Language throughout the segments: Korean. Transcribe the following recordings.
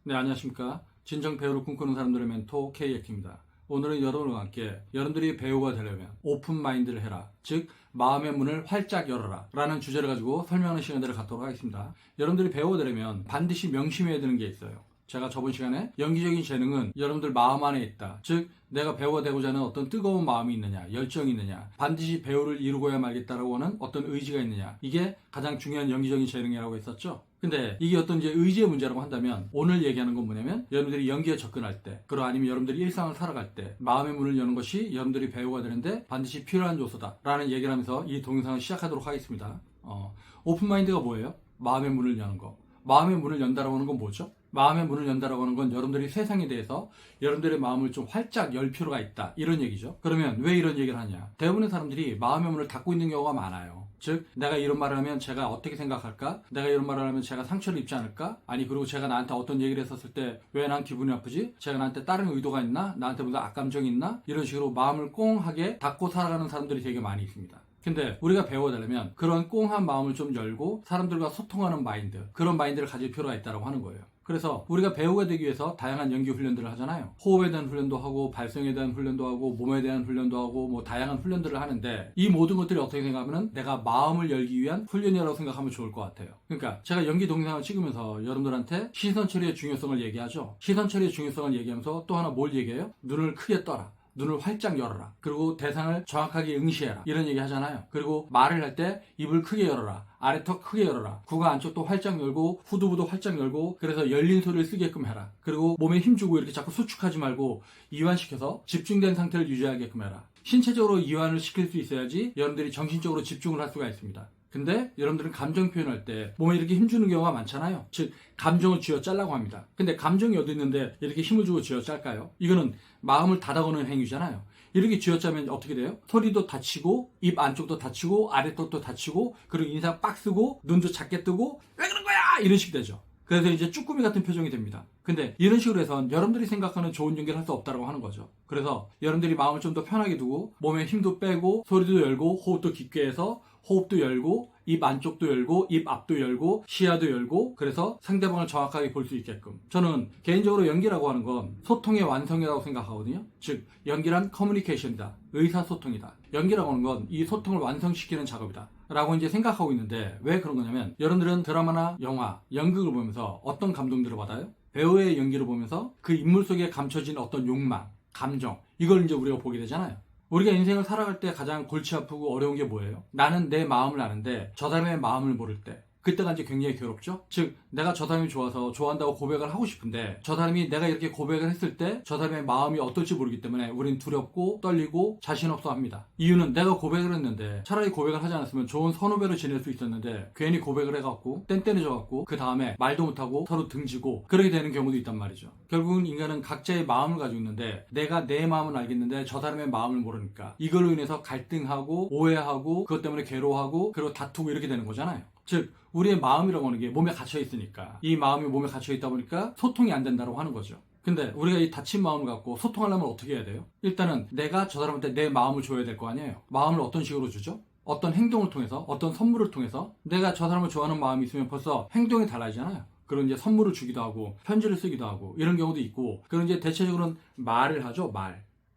네, 안녕하십니까. 진정 배우를 꿈꾸는 사람들의 멘토 K엑입니다. 오늘은 여러분과 함께 여러분들이 배우가 되려면 오픈 마인드를 해라. 즉, 마음의 문을 활짝 열어라. 라는 주제를 가지고 설명하는 시간들을 갖도록 하겠습니다. 여러분들이 배우가 되려면 반드시 명심해야 되는 게 있어요. 제가 저번 시간에 연기적인 재능은 여러분들 마음 안에 있다. 즉, 내가 배우가 되고자 하는 어떤 뜨거운 마음이 있느냐, 열정이 있느냐, 반드시 배우를 이루고야 말겠다라고 하는 어떤 의지가 있느냐, 이게 가장 중요한 연기적인 재능이라고 했었죠. 근데 이게 어떤 이제 의지의 문제라고 한다면 오늘 얘기하는 건 뭐냐면 여러분들이 연기에 접근할 때, 그리고 아니면 여러분들이 일상을 살아갈 때 마음의 문을 여는 것이 여러분들이 배우가 되는데 반드시 필요한 요소다라는 얘기를 하면서 이 동영상을 시작하도록 하겠습니다. 오픈마인드가 뭐예요? 마음의 문을 여는 거. 마음의 문을 연다라고 하는 건 뭐죠? 마음의 문을 연다라고 하는 건 여러분들이 세상에 대해서 여러분들의 마음을 좀 활짝 열 필요가 있다, 이런 얘기죠. 그러면 왜 이런 얘기를 하냐? 대부분의 사람들이 마음의 문을 닫고 있는 경우가 많아요. 즉, 내가 이런 말을 하면 제가 어떻게 생각할까? 내가 이런 말을 하면 제가 상처를 입지 않을까? 아니, 그리고 제가 나한테 어떤 얘기를 했었을 때 왜 난 기분이 아프지? 제가 나한테 다른 의도가 있나? 나한테 무슨 악감정이 있나? 이런 식으로 마음을 꽁하게 닫고 살아가는 사람들이 되게 많이 있습니다. 근데 우리가 배워되려면 그런 꽁한 마음을 좀 열고 사람들과 소통하는 마인드, 그런 마인드를 가질 필요가 있다고 하는 거예요. 그래서 우리가 배우가 되기 위해서 다양한 연기 훈련들을 하잖아요. 호흡에 대한 훈련도 하고, 발성에 대한 훈련도 하고, 몸에 대한 훈련도 하고, 뭐 다양한 훈련들을 하는데 이 모든 것들이 어떻게 생각하면 내가 마음을 열기 위한 훈련이라고 생각하면 좋을 것 같아요. 그러니까 제가 연기 동영상을 찍으면서 여러분들한테 시선 처리의 중요성을 얘기하죠. 시선 처리의 중요성을 얘기하면서 또 하나 뭘 얘기해요? 눈을 크게 떠라. 눈을 활짝 열어라. 그리고 대상을 정확하게 응시해라. 이런 얘기 하잖아요. 그리고 말을 할 때 입을 크게 열어라. 아래턱 크게 열어라. 구가 안쪽도 활짝 열고 후두부도 활짝 열고, 그래서 열린 소리를 쓰게끔 해라. 그리고 몸에 힘주고 이렇게 자꾸 수축하지 말고 이완시켜서 집중된 상태를 유지하게끔 해라. 신체적으로 이완을 시킬 수 있어야지 여러분들이 정신적으로 집중을 할 수가 있습니다. 근데 여러분들은 감정 표현할 때 몸에 이렇게 힘주는 경우가 많잖아요. 즉, 감정을 쥐어짜려고 합니다. 근데 감정이 어디 있는데 이렇게 힘을 주고 쥐어짤까요? 이거는 마음을 닫아거는 행위잖아요. 이렇게 쥐어짜면 어떻게 돼요? 소리도 닫히고, 입 안쪽도 닫히고, 아래턱도 닫히고, 그리고 인상 빡 쓰고, 눈도 작게 뜨고, 왜 그런 거야! 이런 식이 되죠. 그래서 이제 쭈꾸미 같은 표정이 됩니다. 근데 이런 식으로 해서 여러분들이 생각하는 좋은 연기를 할 수 없다고 하는 거죠. 그래서 여러분들이 마음을 좀 더 편하게 두고 몸에 힘도 빼고 소리도 열고 호흡도 깊게 해서 호흡도 열고 입 안쪽도 열고 입 앞도 열고 시야도 열고, 그래서 상대방을 정확하게 볼 수 있게끔. 저는 개인적으로 연기라고 하는 건 소통의 완성이라고 생각하거든요. 즉, 연기란 커뮤니케이션이다. 의사소통이다. 연기라고 하는 건 이 소통을 완성시키는 작업이다 라고 이제 생각하고 있는데, 왜 그런 거냐면 여러분들은 드라마나 영화, 연극을 보면서 어떤 감동들을 받아요? 배우의 연기를 보면서 그 인물 속에 감춰진 어떤 욕망, 감정, 이걸 이제 우리가 보게 되잖아요. 우리가 인생을 살아갈 때 가장 골치 아프고 어려운 게 뭐예요? 나는 내 마음을 아는데 저 사람의 마음을 모를 때, 그때가 이제 굉장히 괴롭죠? 즉, 내가 저 사람이 좋아서 좋아한다고 고백을 하고 싶은데 저 사람이 내가 이렇게 고백을 했을 때 저 사람의 마음이 어떨지 모르기 때문에 우린 두렵고 떨리고 자신 없어 합니다. 이유는 내가 고백을 했는데 차라리 고백을 하지 않았으면 좋은 선후배로 지낼 수 있었는데 괜히 고백을 해갖고 뗀뗀해져갖고 그 다음에 말도 못하고 서로 등지고 그렇게 되는 경우도 있단 말이죠. 결국은 인간은 각자의 마음을 가지고 있는데 내가 내 마음은 알겠는데 저 사람의 마음을 모르니까 이걸로 인해서 갈등하고 오해하고 그것 때문에 괴로워하고 그리고 다투고 이렇게 되는 거잖아요. 즉, 우리의 마음이라고 하는 게 몸에 갇혀 있으니까, 이 마음이 몸에 갇혀 있다 보니까 소통이 안 된다고 하는 거죠. 근데 우리가 이 닫힌 마음을 갖고 소통하려면 어떻게 해야 돼요? 일단은 내가 저 사람한테 내 마음을 줘야 될 거 아니에요. 마음을 어떤 식으로 주죠? 어떤 행동을 통해서, 어떤 선물을 통해서. 내가 저 사람을 좋아하는 마음이 있으면 벌써 행동이 달라지잖아요. 그런 이제 선물을 주기도 하고 편지를 쓰기도 하고 이런 경우도 있고, 그런 이제 대체적으로는 말을 하죠.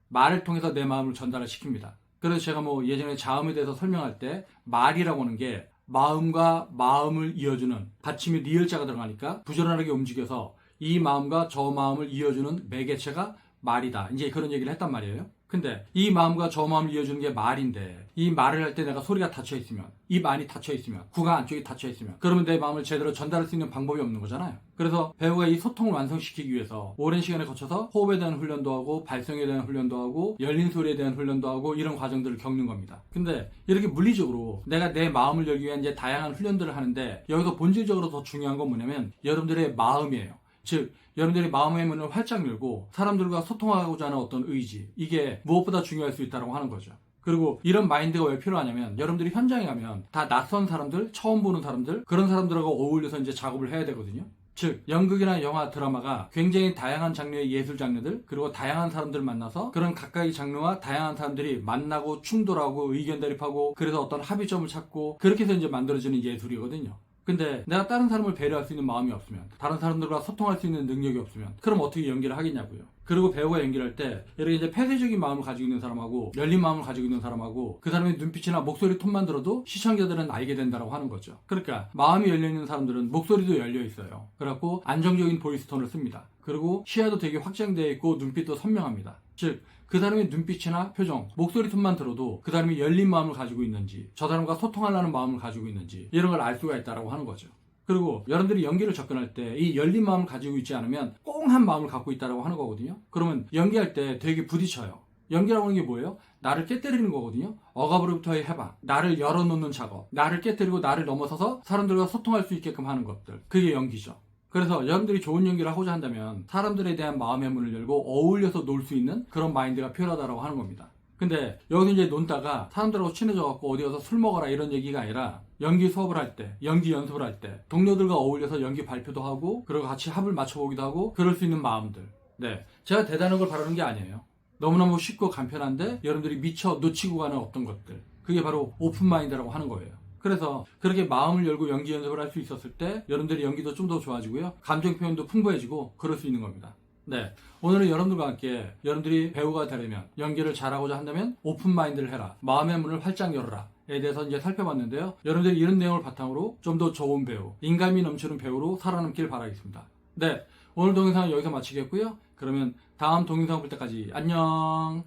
말을 통해서 내 마음을 전달을 시킵니다. 그래서 제가 뭐 예전에 자음에 대해서 설명할 때 말이라고 하는 게 마음과 마음을 이어주는, 받침이 리을자가 들어가니까 부지런하게 움직여서 이 마음과 저 마음을 이어주는 매개체가 말이다, 이제 그런 얘기를 했단 말이에요. 근데 이 마음과 저 마음을 이어주는 게 말인데, 이 말을 할 때 내가 소리가 닫혀있으면, 입 안이 닫혀있으면, 구가 안쪽이 닫혀있으면, 그러면 내 마음을 제대로 전달할 수 있는 방법이 없는 거잖아요. 그래서 배우가 이 소통을 완성시키기 위해서 오랜 시간을 거쳐서 호흡에 대한 훈련도 하고 발성에 대한 훈련도 하고 열린 소리에 대한 훈련도 하고 이런 과정들을 겪는 겁니다. 근데 이렇게 물리적으로 내가 내 마음을 열기 위한 이제 다양한 훈련들을 하는데, 여기서 본질적으로 더 중요한 건 뭐냐면 여러분들의 마음이에요. 즉, 여러분들이 마음의 문을 활짝 열고 사람들과 소통하고자 하는 어떤 의지, 이게 무엇보다 중요할 수 있다고 하는 거죠. 그리고 이런 마인드가 왜 필요하냐면 여러분들이 현장에 가면 다 낯선 사람들, 처음 보는 사람들, 그런 사람들하고 어울려서 이제 작업을 해야 되거든요. 즉, 연극이나 영화, 드라마가 굉장히 다양한 장르의 예술 장르들, 그리고 다양한 사람들을 만나서 그런 각각의 장르와 다양한 사람들이 만나고 충돌하고 의견 대립하고, 그래서 어떤 합의점을 찾고 그렇게 해서 이제 만들어지는 예술이거든요. 근데 내가 다른 사람을 배려할 수 있는 마음이 없으면, 다른 사람들과 소통할 수 있는 능력이 없으면, 그럼 어떻게 연기를 하겠냐고요. 그리고 배우가 연기를 할 때 이렇게 이제 폐쇄적인 마음을 가지고 있는 사람하고 열린 마음을 가지고 있는 사람하고 그 사람의 눈빛이나 목소리 톤만 들어도 시청자들은 알게 된다고 하는 거죠. 그러니까 마음이 열려 있는 사람들은 목소리도 열려 있어요. 그래갖고 안정적인 보이스 톤을 씁니다. 그리고 시야도 되게 확장되어 있고 눈빛도 선명합니다. 즉 그 사람의 눈빛이나 표정, 목소리 톤만 들어도 그 사람이 열린 마음을 가지고 있는지, 저 사람과 소통하려는 마음을 가지고 있는지 이런 걸 알 수가 있다고 하는 거죠. 그리고 여러분들이 연기를 접근할 때 이 열린 마음을 가지고 있지 않으면 꽁한 마음을 갖고 있다고 하는 거거든요. 그러면 연기할 때 되게 부딪혀요. 연기라고 하는 게 뭐예요? 나를 깨뜨리는 거거든요. 억압으로부터 해방, 나를 열어놓는 작업, 나를 깨뜨리고 나를 넘어서서 사람들과 소통할 수 있게끔 하는 것들, 그게 연기죠. 그래서 여러분들이 좋은 연기를 하고자 한다면 사람들에 대한 마음의 문을 열고 어울려서 놀 수 있는 그런 마인드가 필요하다고 하는 겁니다. 근데 여기서 이제 논다가 사람들하고 친해져갖고 어디 가서 술 먹어라 이런 얘기가 아니라 연기 수업을 할 때, 연기 연습을 할 때 동료들과 어울려서 연기 발표도 하고 그리고 같이 합을 맞춰보기도 하고 그럴 수 있는 마음들. 네, 제가 대단한 걸 바라는 게 아니에요. 너무너무 쉽고 간편한데 여러분들이 미처 놓치고 가는 어떤 것들, 그게 바로 오픈마인드라고 하는 거예요. 그래서 그렇게 마음을 열고 연기 연습을 할 수 있었을 때 여러분들이 연기도 좀 더 좋아지고요, 감정 표현도 풍부해지고 그럴 수 있는 겁니다. 네, 오늘은 여러분들과 함께 여러분들이 배우가 되려면, 연기를 잘하고자 한다면 오픈마인드를 해라, 마음의 문을 활짝 열어라 에 대해서 이제 살펴봤는데요. 여러분들이 이런 내용을 바탕으로 좀 더 좋은 배우, 인간미 넘치는 배우로 살아남길 바라겠습니다. 네, 오늘 동영상은 여기서 마치겠고요. 그러면 다음 동영상 볼 때까지 안녕.